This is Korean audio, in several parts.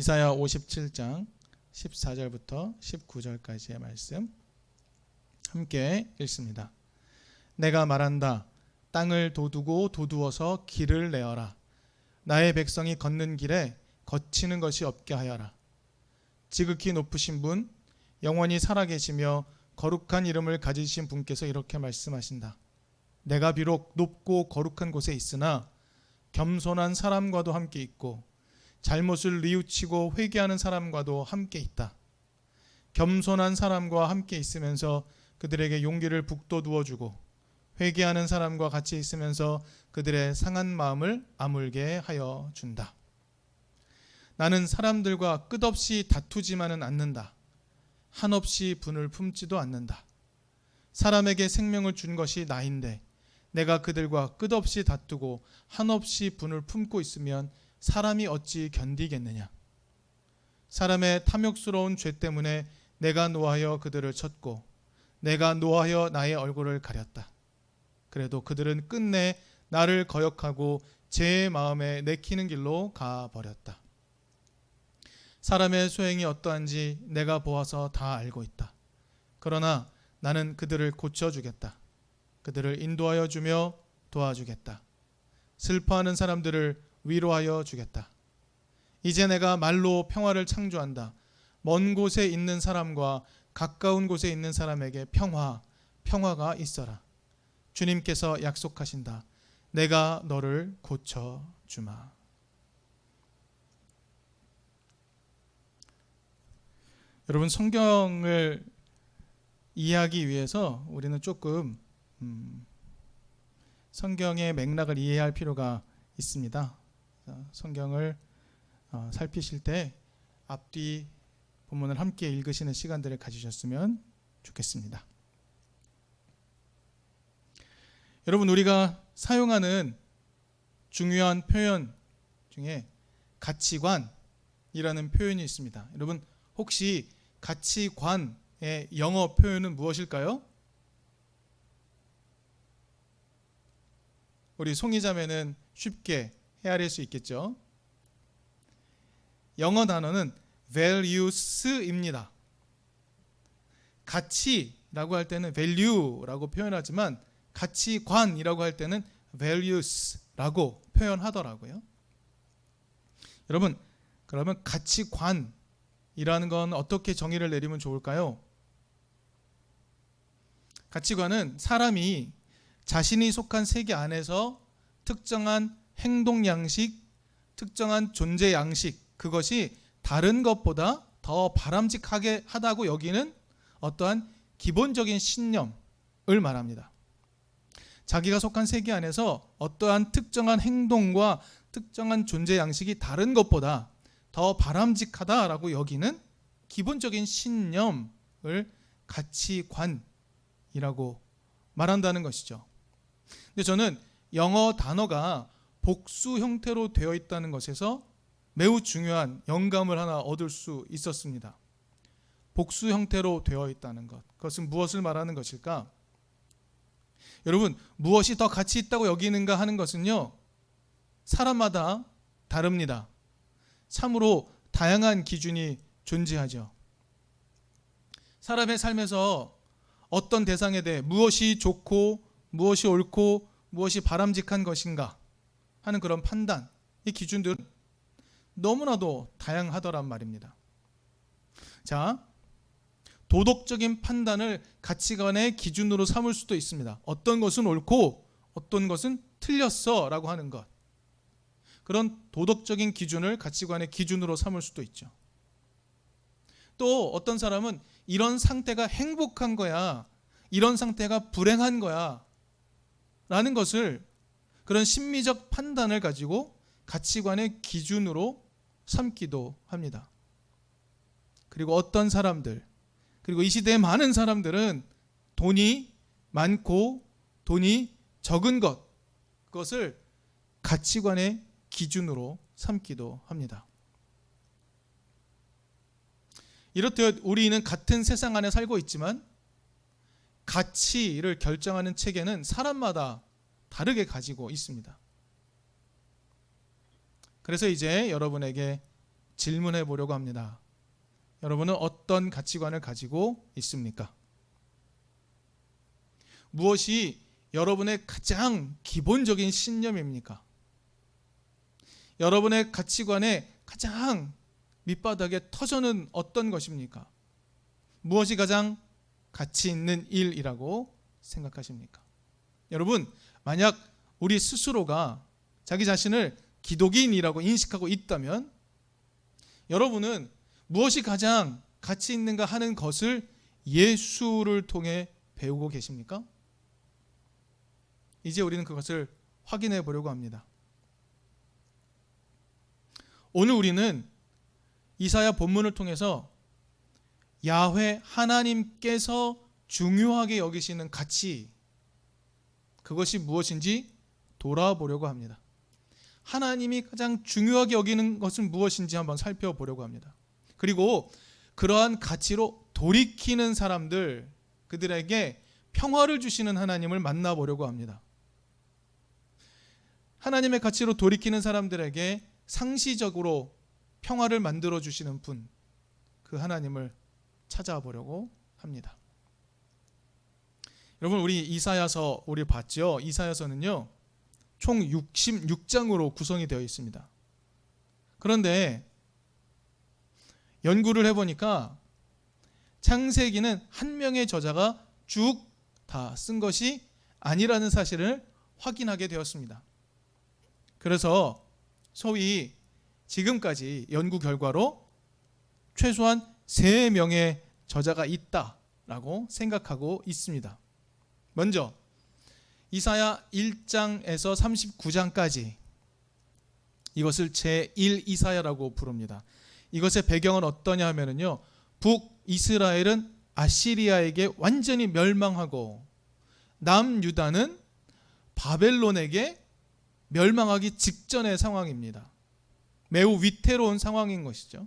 이사야 57장 14절부터 19절까지의 말씀 함께 읽습니다. 내가 말한다. 땅을 도두고 도두어서 길을 내어라. 나의 백성이 걷는 길에 거치는 것이 없게 하여라. 지극히 높으신 분, 영원히 살아계시며 거룩한 이름을 가지신 분께서 이렇게 말씀하신다. 내가 비록 높고 거룩한 곳에 있으나 겸손한 사람과도 함께 있고 잘못을 뉘우치고 회개하는 사람과도 함께 있다. 겸손한 사람과 함께 있으면서 그들에게 용기를 북돋워 주고 회개하는 사람과 같이 있으면서 그들의 상한 마음을 아물게 하여 준다. 나는 사람들과 끝없이 다투지만은 않는다. 한없이 분을 품지도 않는다. 사람에게 생명을 준 것이 나인데 내가 그들과 끝없이 다투고 한없이 분을 품고 있으면 사람이 어찌 견디겠느냐. 사람의 탐욕스러운 죄 때문에 내가 노하여 그들을 쳤고 내가 노하여 나의 얼굴을 가렸다. 그래도 그들은 끝내 나를 거역하고 제 마음에 내키는 길로 가버렸다. 사람의 소행이 어떠한지 내가 보아서 다 알고 있다. 그러나 나는 그들을 고쳐주겠다. 그들을 인도하여 주며 도와주겠다. 슬퍼하는 사람들을 위로하여 주겠다. 이제 내가 말로 평화를 창조한다. 먼 곳에 있는 사람과 가까운 곳에 있는 사람에게 평화가 있어라. 주님께서 약속하신다. 내가 너를 고쳐주마. 여러분, 성경을 이해하기 위해서 우리는 조금 성경의 맥락을 이해할 필요가 있습니다. 성경을 살피실 때 앞뒤 본문을 함께 읽으시는 시간들을 가지셨으면 좋겠습니다. 여러분, 우리가 사용하는 중요한 표현 중에 가치관이라는 표현이 있습니다. 여러분, 혹시 가치관의 영어 표현은 무엇일까요? 우리 송이자매는 쉽게 헤아릴 수 있겠죠. 영어 단어는 values입니다. 가치라고 할 때는 value라고 표현하지만 가치관이라고 할 때는 values라고 표현하더라고요. 여러분, 그러면 가치관이라는 건 어떻게 정의를 내리면 좋을까요? 가치관은 사람이 자신이 속한 세계 안에서 특정한 행동 양식, 특정한 존재 양식, 그것이 다른 것보다 더 바람직하게 하다고 여기는 어떠한 기본적인 신념을 말합니다. 자기가 속한 세계 안에서 어떠한 특정한 행동과 특정한 존재 양식이 다른 것보다 더 바람직하다라고 여기는 기본적인 신념을 가치관이라고 말한다는 것이죠. 근데 저는 영어 단어가 복수 형태로 되어 있다는 것에서 매우 중요한 영감을 하나 얻을 수 있었습니다. 복수 형태로 되어 있다는 것, 그것은 무엇을 말하는 것일까? 여러분, 무엇이 더 가치 있다고 여기는가 하는 것은요, 사람마다 다릅니다. 참으로 다양한 기준이 존재하죠. 사람의 삶에서 어떤 대상에 대해 무엇이 좋고 무엇이 옳고 무엇이 바람직한 것인가 하는 그런 판단, 이 기준들은 너무나도 다양하더란 말입니다. 자, 도덕적인 판단을 가치관의 기준으로 삼을 수도 있습니다. 어떤 것은 옳고 어떤 것은 틀렸어 라고 하는 것, 그런 도덕적인 기준을 가치관의 기준으로 삼을 수도 있죠. 또 어떤 사람은 이런 상태가 행복한 거야, 이런 상태가 불행한 거야 라는 것을, 그런 심미적 판단을 가지고 가치관의 기준으로 삼기도 합니다. 그리고 어떤 사람들, 그리고 이 시대의 많은 사람들은 돈이 많고 돈이 적은 것, 그것을 가치관의 기준으로 삼기도 합니다. 이렇듯 우리는 같은 세상 안에 살고 있지만 가치를 결정하는 체계는 사람마다 다르게 가지고 있습니다. 그래서 이제 여러분에게 질문해 보려고 합니다. 여러분은 어떤 가치관을 가지고 있습니까? 무엇이 여러분의 가장 기본적인 신념입니까? 여러분의 가치관의 가장 밑바닥에 터전은 어떤 것입니까? 무엇이 가장 가치 있는 일이라고 생각하십니까? 여러분, 만약 우리 스스로가 자기 자신을 기독인이라고 인식하고 있다면 여러분은 무엇이 가장 가치 있는가 하는 것을 예수를 통해 배우고 계십니까? 이제 우리는 그것을 확인해 보려고 합니다. 오늘 우리는 이사야 본문을 통해서 야훼 하나님께서 중요하게 여기시는 가치, 그것이 무엇인지 돌아보려고 합니다. 하나님이 가장 중요하게 여기는 것은 무엇인지 한번 살펴보려고 합니다. 그리고 그러한 가치로 돌이키는 사람들, 그들에게 평화를 주시는 하나님을 만나보려고 합니다. 하나님의 가치로 돌이키는 사람들에게 상시적으로 평화를 만들어 주시는 분, 그 하나님을 찾아보려고 합니다. 여러분, 우리 이사야서 우리 봤죠? 이사야서는요 총 66장으로 구성이 되어 있습니다. 그런데 연구를 해보니까 창세기는 한 명의 저자가 쭉 다 쓴 것이 아니라는 사실을 확인하게 되었습니다. 그래서 소위 지금까지 연구 결과로 최소한 3명의 저자가 있다라고 생각하고 있습니다. 먼저 이사야 1장에서 39장까지, 이것을 제1이사야라고 부릅니다. 이것의 배경은 어떠냐 하면요, 북이스라엘은 아시리아에게 완전히 멸망하고 남유다는 바벨론에게 멸망하기 직전의 상황입니다. 매우 위태로운 상황인 것이죠.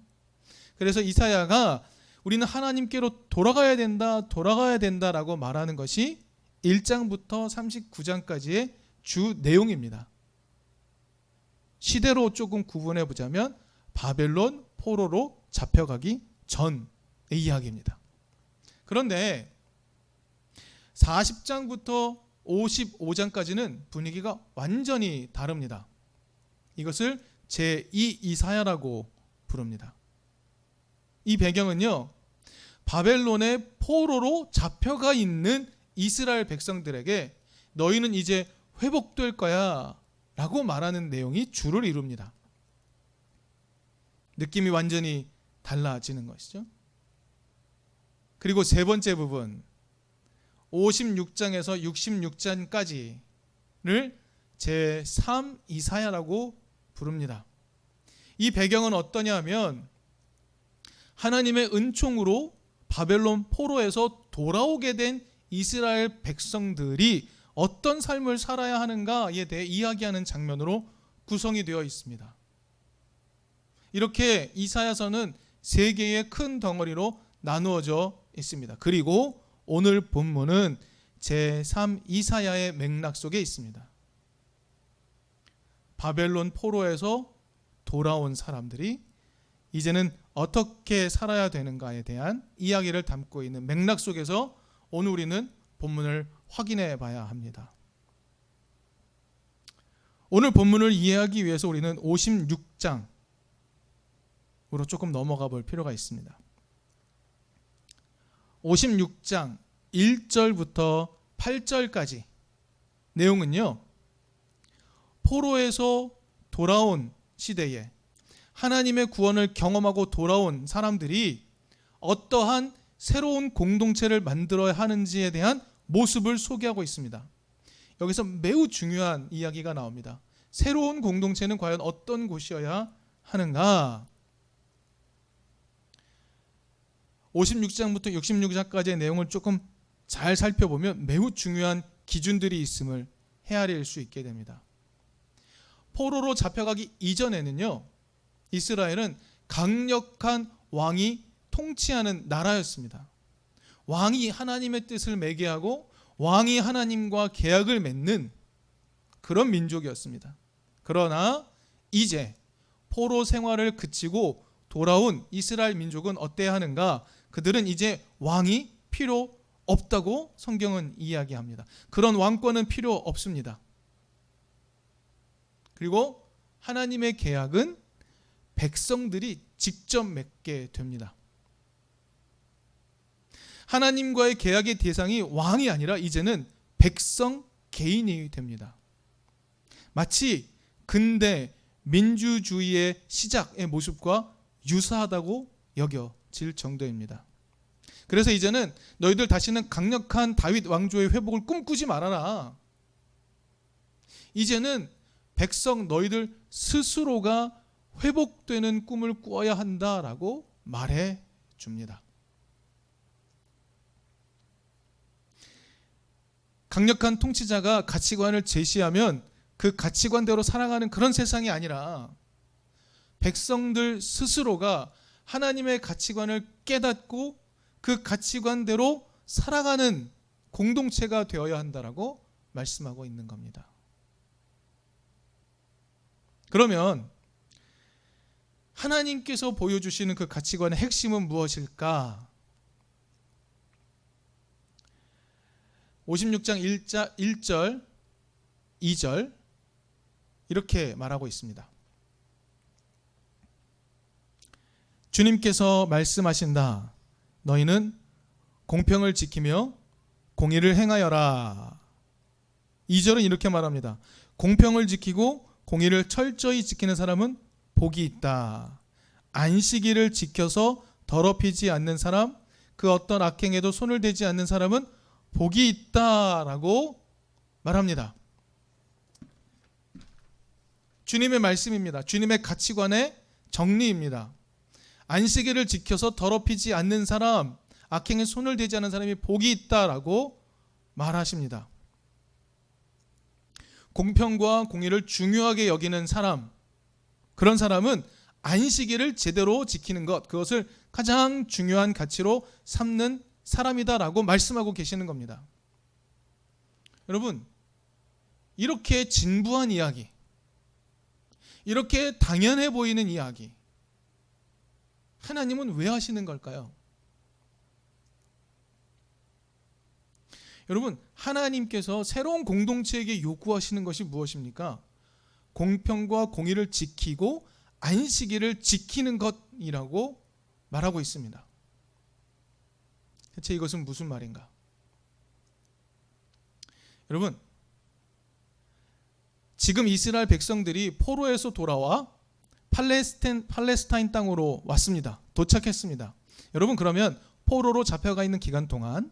그래서 이사야가 우리는 하나님께로 돌아가야 된다라고 말하는 것이 1장부터 39장까지의 주 내용입니다. 시대로 조금 구분해 보자면 바벨론 포로로 잡혀가기 전의 이야기입니다. 그런데 40장부터 55장까지는 분위기가 완전히 다릅니다. 이것을 제2이사야라고 부릅니다. 이 배경은요, 바벨론의 포로로 잡혀가 있는 이스라엘 백성들에게 너희는 이제 회복될 거야 라고 말하는 내용이 주를 이룹니다. 느낌이 완전히 달라지는 것이죠. 그리고 세 번째 부분 56장에서 66장까지를 제3이사야라고 부릅니다. 이 배경은 어떠냐 하면 하나님의 은총으로 바벨론 포로에서 돌아오게 된 이스라엘 백성들이 어떤 삶을 살아야 하는가에 대해 이야기하는 장면으로 구성이 되어 있습니다. 이렇게 이사야서는 3개의 큰 덩어리로 나누어져 있습니다. 그리고 오늘 본문은 제3이사야의 맥락 속에 있습니다. 바벨론 포로에서 돌아온 사람들이 이제는 어떻게 살아야 되는가에 대한 이야기를 담고 있는 맥락 속에서 오늘 우리는 본문을 확인해 봐야 합니다. 오늘 본문을 이해하기 위해서 우리는 56장으로 조금 넘어가 볼 필요가 있습니다. 56장 1절부터 8절까지 내용은요, 포로에서 돌아온 시대에 하나님의 구원을 경험하고 돌아온 사람들이 어떠한 새로운 공동체를 만들어야 하는지에 대한 모습을 소개하고 있습니다. 여기서 매우 중요한 이야기가 나옵니다. 새로운 공동체는 과연 어떤 곳이어야 하는가? 56장부터 66장까지의 내용을 조금 잘 살펴보면 매우 중요한 기준들이 있음을 헤아릴 수 있게 됩니다. 포로로 잡혀가기 이전에는요, 이스라엘은 강력한 왕이 통치하는 나라였습니다. 왕이 하나님의 뜻을 매개하고 왕이 하나님과 계약을 맺는 그런 민족이었습니다. 그러나 이제 포로 생활을 그치고 돌아온 이스라엘 민족은 어때야 하는가? 그들은 이제 왕이 필요 없다고 성경은 이야기합니다. 그런 왕권은 필요 없습니다. 그리고 하나님의 계약은 백성들이 직접 맺게 됩니다. 하나님과의 계약의 대상이 왕이 아니라 이제는 백성 개인이 됩니다. 마치 근대 민주주의의 시작의 모습과 유사하다고 여겨질 정도입니다. 그래서 이제는 너희들 다시는 강력한 다윗 왕조의 회복을 꿈꾸지 말아라. 이제는 백성 너희들 스스로가 회복되는 꿈을 꾸어야 한다라고 말해 줍니다. 강력한 통치자가 가치관을 제시하면 그 가치관대로 살아가는 그런 세상이 아니라 백성들 스스로가 하나님의 가치관을 깨닫고 그 가치관대로 살아가는 공동체가 되어야 한다라고 말씀하고 있는 겁니다. 그러면 하나님께서 보여주시는 그 가치관의 핵심은 무엇일까? 56장 1절, 2절 이렇게 말하고 있습니다. 주님께서 말씀하신다. 너희는 공평을 지키며 공의를 행하여라. 2절은 이렇게 말합니다. 공평을 지키고 공의를 철저히 지키는 사람은 복이 있다. 안식일을 지켜서 더럽히지 않는 사람, 그 어떤 악행에도 손을 대지 않는 사람은 복이 있다라고 말합니다. 주님의 말씀입니다. 주님의 가치관의 정리입니다. 안식일을 지켜서 더럽히지 않는 사람, 악행에 손을 대지 않는 사람이 복이 있다라고 말하십니다. 공평과 공의를 중요하게 여기는 사람, 그런 사람은 안식일을 제대로 지키는 것, 그것을 가장 중요한 가치로 삼는 사람이다라고 말씀하고 계시는 겁니다. 여러분, 이렇게 진부한 이야기, 이렇게 당연해 보이는 이야기, 하나님은 왜 하시는 걸까요? 여러분, 하나님께서 새로운 공동체에게 요구하시는 것이 무엇입니까? 공평과 공의를 지키고 안식일을 지키는 것이라고 말하고 있습니다. 대체 이것은 무슨 말인가? 여러분, 지금 이스라엘 백성들이 포로에서 돌아와 팔레스타인 땅으로 왔습니다. 도착했습니다. 여러분, 그러면 포로로 잡혀가 있는 기간 동안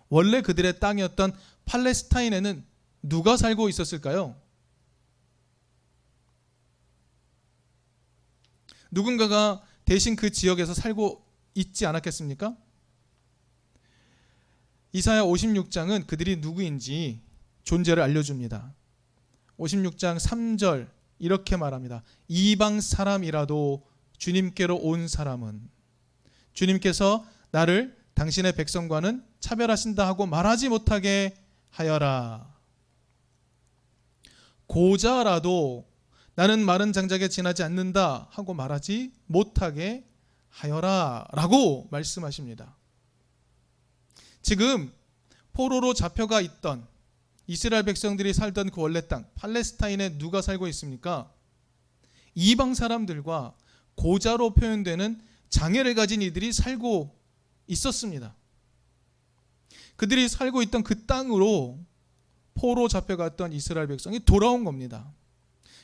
원래 그들의 땅이었던 팔레스타인에는 누가 살고 있었을까요? 누군가가 대신 그 지역에서 살고 있지 않았겠습니까? 이사야 56장은 그들이 누구인지 존재를 알려줍니다. 56장 3절 이렇게 말합니다. 이방 사람이라도 주님께로 온 사람은, 주님께서 나를 당신의 백성과는 차별하신다 하고 말하지 못하게 하여라. 고자라도 나는 마른 장작에 지나지 않는다 하고 말하지 못하게 하여라 라고 말씀하십니다. 지금 포로로 잡혀가 있던 이스라엘 백성들이 살던 그 원래 땅 팔레스타인에 누가 살고 있습니까? 이방 사람들과 고자로 표현되는 장애를 가진 이들이 살고 있었습니다. 그들이 살고 있던 그 땅으로 포로 잡혀갔던 이스라엘 백성이 돌아온 겁니다.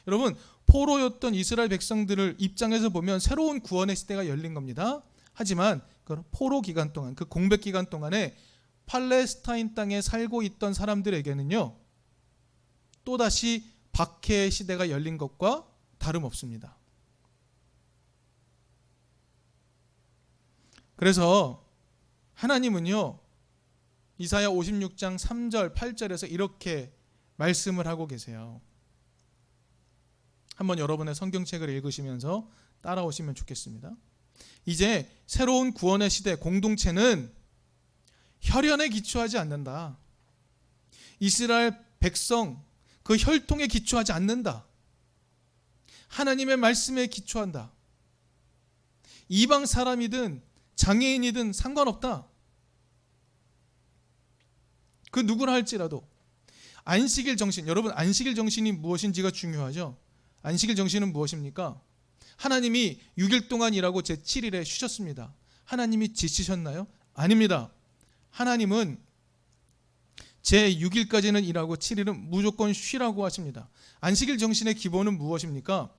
여러분, 포로였던 이스라엘 백성들을 입장에서 보면 새로운 구원의 시대가 열린 겁니다. 하지만 그 포로 기간 동안, 그 공백 기간 동안에 팔레스타인 땅에 살고 있던 사람들에게는요, 또다시 박해의 시대가 열린 것과 다름없습니다. 그래서 하나님은요, 이사야 56장 3절 8절에서 이렇게 말씀을 하고 계세요. 한번 여러분의 성경책을 읽으시면서 따라오시면 좋겠습니다. 이제 새로운 구원의 시대 공동체는 혈연에 기초하지 않는다. 이스라엘 백성 그 혈통에 기초하지 않는다. 하나님의 말씀에 기초한다. 이방 사람이든 장애인이든 상관없다. 그 누구라 할지라도 안식일 정신, 여러분 안식일 정신이 무엇인지가 중요하죠. 안식일 정신은 무엇입니까? 하나님이 6일 동안 일하고 제7일에 쉬셨습니다. 하나님이 지치셨나요? 아닙니다. 하나님은 제6일까지는 일하고 7일은 무조건 쉬라고 하십니다. 안식일 정신의 기본은 무엇입니까?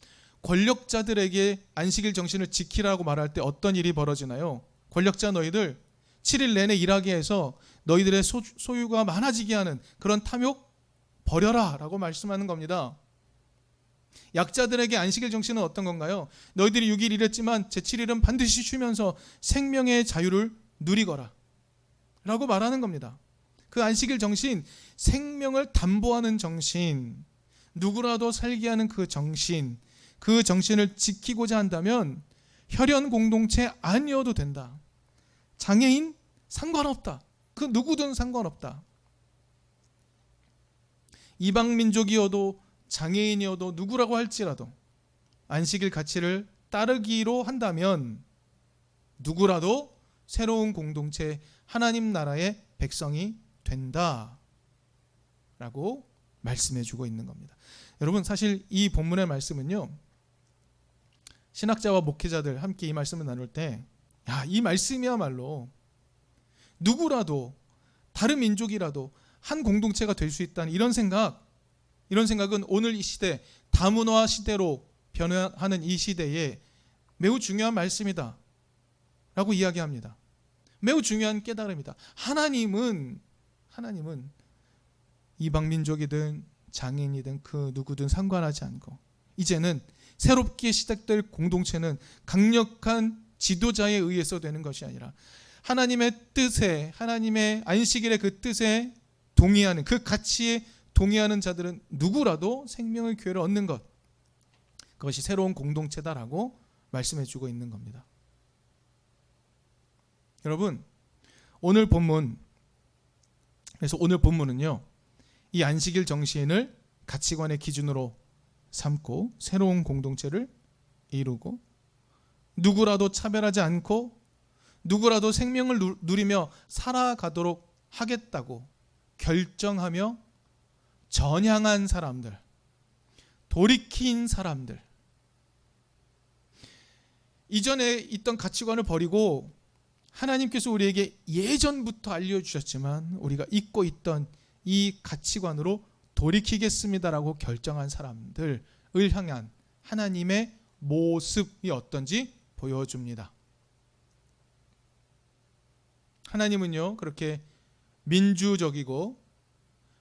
권력자들에게 안식일 정신을 지키라고 말할 때 어떤 일이 벌어지나요? 권력자 너희들 7일 내내 일하게 해서 너희들의 소유가 많아지게 하는 그런 탐욕 버려라 라고 말씀하는 겁니다. 약자들에게 안식일 정신은 어떤 건가요? 너희들이 6일 일했지만 제7일은 반드시 쉬면서 생명의 자유를 누리거라 라고 말하는 겁니다. 그 안식일 정신, 생명을 담보하는 정신, 누구라도 살게 하는 그 정신, 그 정신을 지키고자 한다면 혈연 공동체 아니어도 된다. 장애인 상관없다. 그 누구든 상관없다. 이방 민족이어도 장애인이어도 누구라고 할지라도 안식일 가치를 따르기로 한다면 누구라도 새로운 공동체 하나님 나라의 백성이 된다 라고 말씀해 주고 있는 겁니다. 여러분 사실 이 본문의 말씀은요, 신학자와 목회자들 함께 이 말씀을 나눌 때 이 말씀이야말로 누구라도 다른 민족이라도 한 공동체가 될 수 있다는 이런 생각은 오늘 이 시대 다문화 시대로 변화하는 이 시대에 매우 중요한 말씀이다 라고 이야기합니다. 매우 중요한 깨달음이다. 하나님은 이방 민족이든 장애인이든 그 누구든 상관하지 않고 이제는 새롭게 시작될 공동체는 강력한 지도자에 의해서 되는 것이 아니라 하나님의 뜻에, 하나님의 안식일의 그 뜻에 동의하는, 그 가치에 동의하는 자들은 누구라도 생명의 기회를 얻는 것, 그것이 새로운 공동체다라고 말씀해 주고 있는 겁니다. 여러분, 오늘 본문은요, 이 안식일 정신을 가치관의 기준으로 삼고 새로운 공동체를 이루고 누구라도 차별하지 않고 누구라도 생명을 누리며 살아가도록 하겠다고 결정하며 전향한 사람들, 돌이킨 사람들, 이전에 있던 가치관을 버리고 하나님께서 우리에게 예전부터 알려주셨지만 우리가 잊고 있던 이 가치관으로 돌이키겠습니다라고 결정한 사람들을 향한 하나님의 모습이 어떤지 보여줍니다. 하나님은요, 그렇게 민주적이고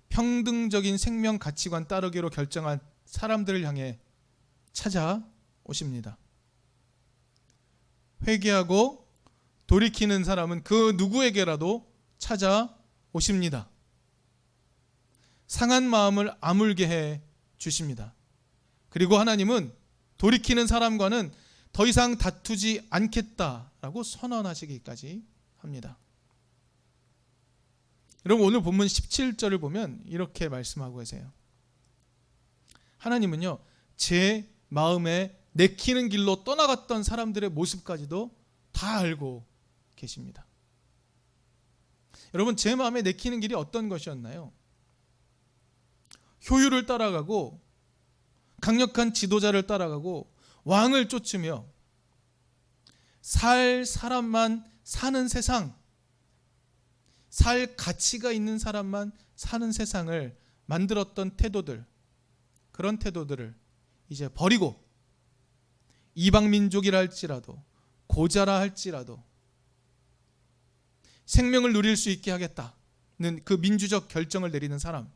평등적인 생명 가치관 따르기로 결정한 사람들을 향해 찾아오십니다. 회개하고 돌이키는 사람은 그 누구에게라도 찾아오십니다. 상한 마음을 아물게 해 주십니다. 그리고 하나님은 돌이키는 사람과는 더 이상 다투지 않겠다라고 선언하시기까지 합니다. 여러분, 오늘 본문 17절을 보면 이렇게 말씀하고 계세요. 하나님은요, 제 마음에 내키는 길로 떠나갔던 사람들의 모습까지도 다 알고 계십니다. 여러분, 제 마음에 내키는 길이 어떤 것이었나요? 효율을 따라가고 강력한 지도자를 따라가고 왕을 쫓으며 살 사람만 사는 세상, 살 가치가 있는 사람만 사는 세상을 만들었던 태도들, 그런 태도들을 이제 버리고 이방 민족이라 할지라도 고자라 할지라도 생명을 누릴 수 있게 하겠다는 그 민주적 결정을 내리는 사람,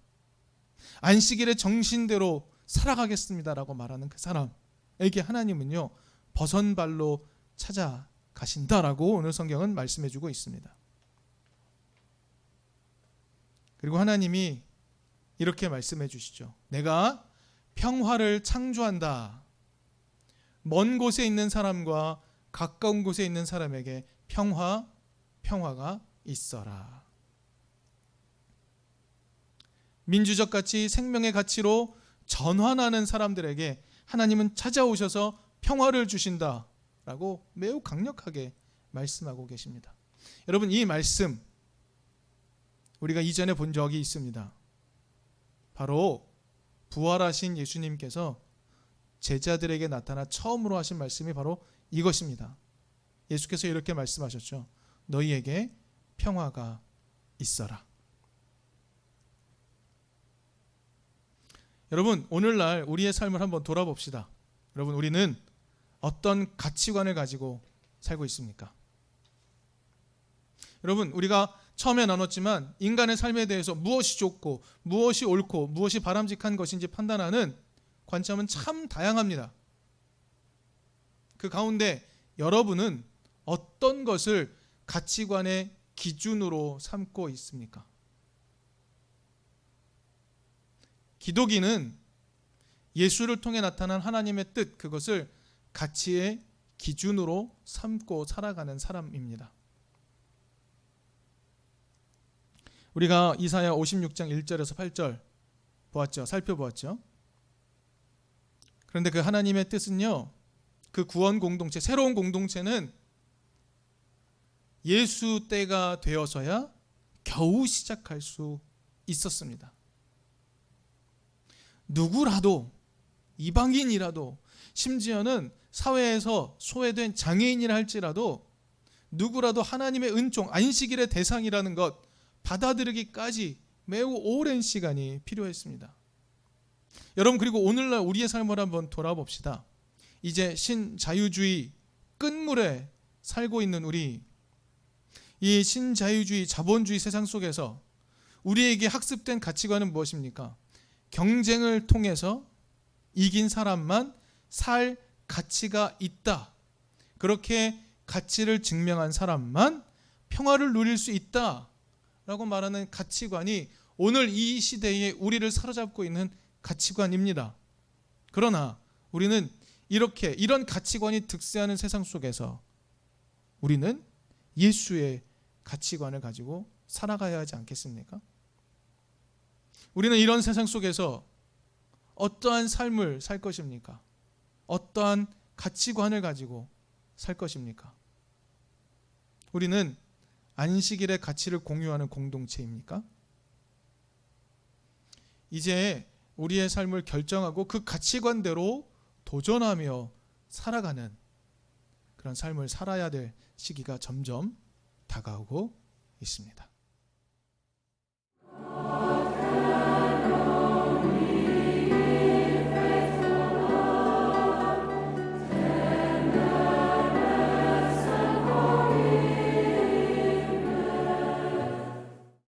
안식일의 정신대로 살아가겠습니다라고 말하는 그 사람에게 하나님은요, 버선발로 찾아가신다라고 오늘 성경은 말씀해주고 있습니다. 그리고 하나님이 이렇게 말씀해 주시죠. 내가 평화를 창조한다. 먼 곳에 있는 사람과 가까운 곳에 있는 사람에게 평화가 있어라. 민주적 가치, 생명의 가치로 전환하는 사람들에게 하나님은 찾아오셔서 평화를 주신다라고 라고 매우 강력하게 말씀하고 계십니다. 여러분, 이 말씀 우리가 이전에 본 적이 있습니다. 바로 부활하신 예수님께서 제자들에게 나타나 처음으로 하신 말씀이 바로 이것입니다. 예수께서 이렇게 말씀하셨죠. 너희에게 평화가 있어라. 여러분, 오늘날 우리의 삶을 한번 돌아봅시다. 여러분, 우리는 어떤 가치관을 가지고 살고 있습니까? 여러분, 우리가 처음에 나눴지만 인간의 삶에 대해서 무엇이 좋고 무엇이 옳고 무엇이 바람직한 것인지 판단하는 관점은 참 다양합니다. 그 가운데 여러분은 어떤 것을 가치관의 기준으로 삼고 있습니까? 기독인은 예수를 통해 나타난 하나님의 뜻, 그것을 가치의 기준으로 삼고 살아가는 사람입니다. 우리가 이사야 56장 1절에서 8절 보았죠. 살펴보았죠. 그런데 그 하나님의 뜻은요, 그 구원 공동체, 새로운 공동체는 예수 때가 되어서야 겨우 시작할 수 있었습니다. 누구라도, 이방인이라도, 심지어는 사회에서 소외된 장애인이라 할지라도 누구라도 하나님의 은총, 안식일의 대상이라는 것 받아들이기까지 매우 오랜 시간이 필요했습니다. 여러분, 그리고 오늘날 우리의 삶을 한번 돌아봅시다. 이제 신자유주의 끝물에 살고 있는 우리, 이 신자유주의 자본주의 세상 속에서 우리에게 학습된 가치관은 무엇입니까? 경쟁을 통해서 이긴 사람만 살 가치가 있다. 그렇게 가치를 증명한 사람만 평화를 누릴 수 있다 라고 말하는 가치관이 오늘 이 시대에 우리를 사로잡고 있는 가치관입니다. 그러나 우리는 이런 가치관이 득세하는 세상 속에서 우리는 예수의 가치관을 가지고 살아가야 하지 않겠습니까? 우리는 이런 세상 속에서 어떠한 삶을 살 것입니까? 어떠한 가치관을 가지고 살 것입니까? 우리는 안식일의 가치를 공유하는 공동체입니까? 이제 우리의 삶을 결정하고 그 가치관대로 도전하며 살아가는 그런 삶을 살아야 될 시기가 점점 다가오고 있습니다.